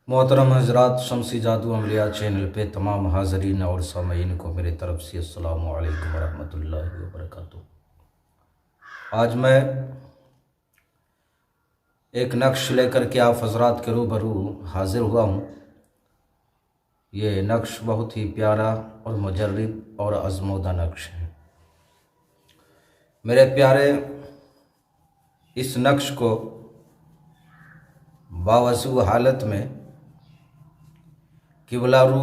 मोहतरम हज़रात, शमसी जादू अमलिया चैनल पे तमाम हाज़रीन और सामीन को मेरे तरफ़ से अस्सलामु अलैकुम वरहमतुल्लाहि वबरकातुहू। आज मैं एक नक्श लेकर के आप हज़रात के रूबरू हाज़िर हुआ हूँ। ये नक्श बहुत ही प्यारा और मुजर्रिब और आज़मूदा नक्श है। मेरे प्यारे, इस नक्श को बावजू हालत में किबला रू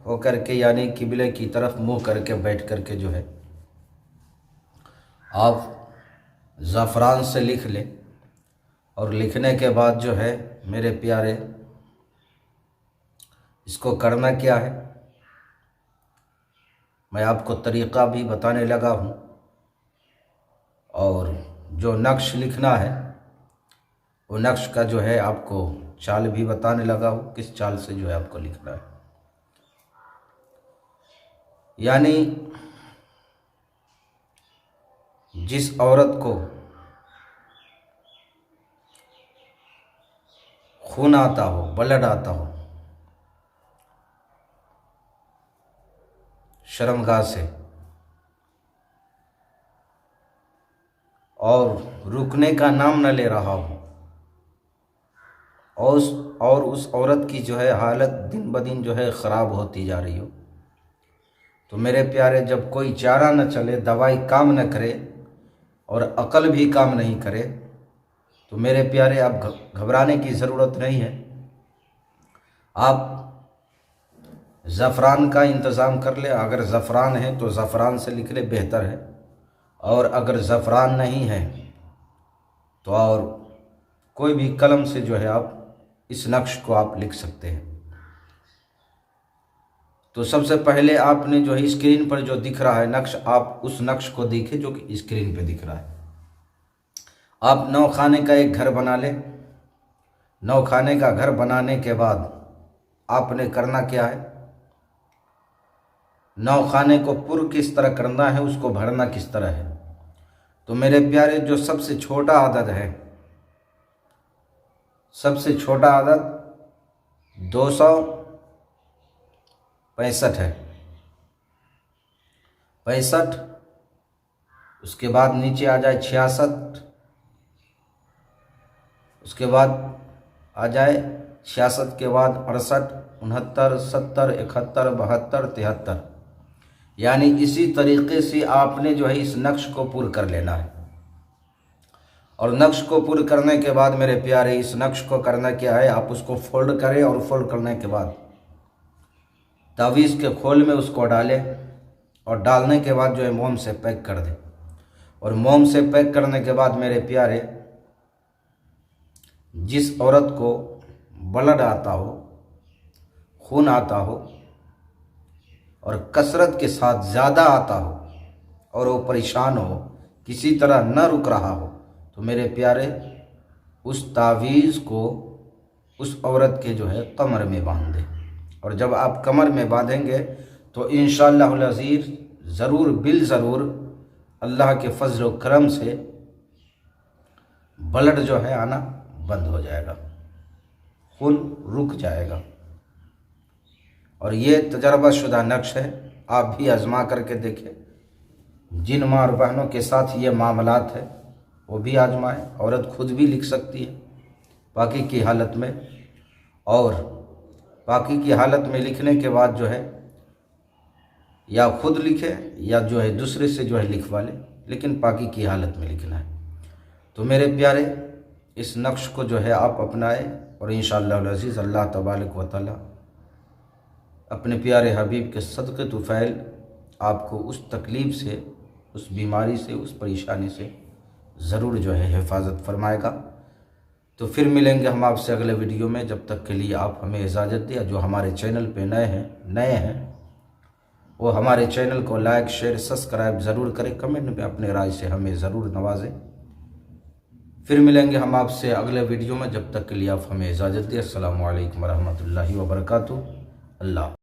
होकर के यानी किबले की तरफ मुँह करके बैठ करके जो है आप ज़फ़रान से लिख लें। और लिखने के बाद जो है मेरे प्यारे, इसको करना क्या है मैं आपको तरीक़ा भी बताने लगा हूँ, और जो नक्श लिखना है वो नक्श का जो है आपको चाल भी बताने लगा हूँ, किस चाल से जो है आपको लिखना है। यानी जिस औरत को खून आता हो, ब्लड आता हो शर्मगाह से और रुकने का नाम न ले रहा हो, और उस औरत की जो है हालत दिन ब दिन जो है ख़राब होती जा रही हो, तो मेरे प्यारे, जब कोई चारा न चले, दवाई काम न करे और अकल भी काम नहीं करे, तो मेरे प्यारे आप घबराने की ज़रूरत नहीं है। आप ज़फ़रान का इंतज़ाम कर ले। अगर ज़फ़रान है तो ज़फ़रान से लिख ले, बेहतर है। और अगर ज़फ़रान नहीं है तो और कोई भी कलम से जो है आप इस नक्श को आप लिख सकते हैं। तो सबसे पहले आपने जो है स्क्रीन पर जो दिख रहा है नक्श, आप उस नक्श को देखें जो कि स्क्रीन पे दिख रहा है। आप 9 खाने का एक घर बना लें। 9 खाने का घर बनाने के बाद आपने करना क्या है, 9 खाने को पुर किस तरह करना है, उसको भरना किस तरह है। तो मेरे प्यारे, जो सबसे छोटा आदद है, सबसे छोटा आदद 265 है। 65, उसके बाद नीचे आ जाए 66, उसके बाद आ जाए 66 के बाद 68, 69, 70, 71, 72, 73। यानी इसी तरीक़े से आपने जो है इस नक्श को पूरा कर लेना है। और नक्श को पूरा करने के बाद मेरे प्यारे, इस नक्श को करना क्या है, आप उसको फोल्ड करें और फोल्ड करने के बाद तावीज़ के खोल में उसको डालें, और डालने के बाद जो है मोम से पैक कर दें। और मोम से पैक करने के बाद मेरे प्यारे, जिस औरत को ब्लड आता हो, खून आता हो और कसरत के साथ ज़्यादा आता हो और वो परेशान हो, किसी तरह न रुक रहा हो, तो मेरे प्यारे उस तावीज़ को उस औरत के जो है कमर में बांध दें। और जब आप कमर में बांधेंगे तो इंशाअल्लाहुल अज़ीज़ ज़रूर बिल ज़रूर अल्लाह के फज़ल व करम से ब्लड जो है आना बंद हो जाएगा, खून रुक जाएगा। और ये तजर्बाशुदा नक्श है, आप भी आज़मा करके देखें। जिन माँ और बहनों के साथ ये मामलात है वो भी आजमाएं। औरत खुद भी लिख सकती है बाकी की हालत में, और बाकी की हालत में लिखने के बाद जो है या खुद लिखे या जो है दूसरे से जो है लिखवा ले, लेकिन बाकी की हालत में लिखना है। तो मेरे प्यारे, इस नक्श को जो है आप अपनाएं, और इंशाअल्लाह अज़ीज़ अल्लाह तबारक व तआला अपने प्यारे हबीब के सदक़े तुफ़ैल आपको उस तकलीफ़ से, उस बीमारी से, उस परेशानी से ज़रूर जो है हिफाजत फरमाएगा। तो फिर मिलेंगे हम आपसे अगले वीडियो में। जब तक के लिए आप हमें इजाज़त दें। जो हमारे चैनल पे नए हैं वो हमारे चैनल को लाइक, शेयर, सब्सक्राइब ज़रूर करें। कमेंट में अपने राय से हमें ज़रूर नवाजें। फिर मिलेंगे हम आपसे अगले वीडियो में। जब तक के लिए आप हमें इजाज़त दें। अस्सलामु अलैकुम वरहमतुल्लाहि वबरकातुहू। अल्लाह।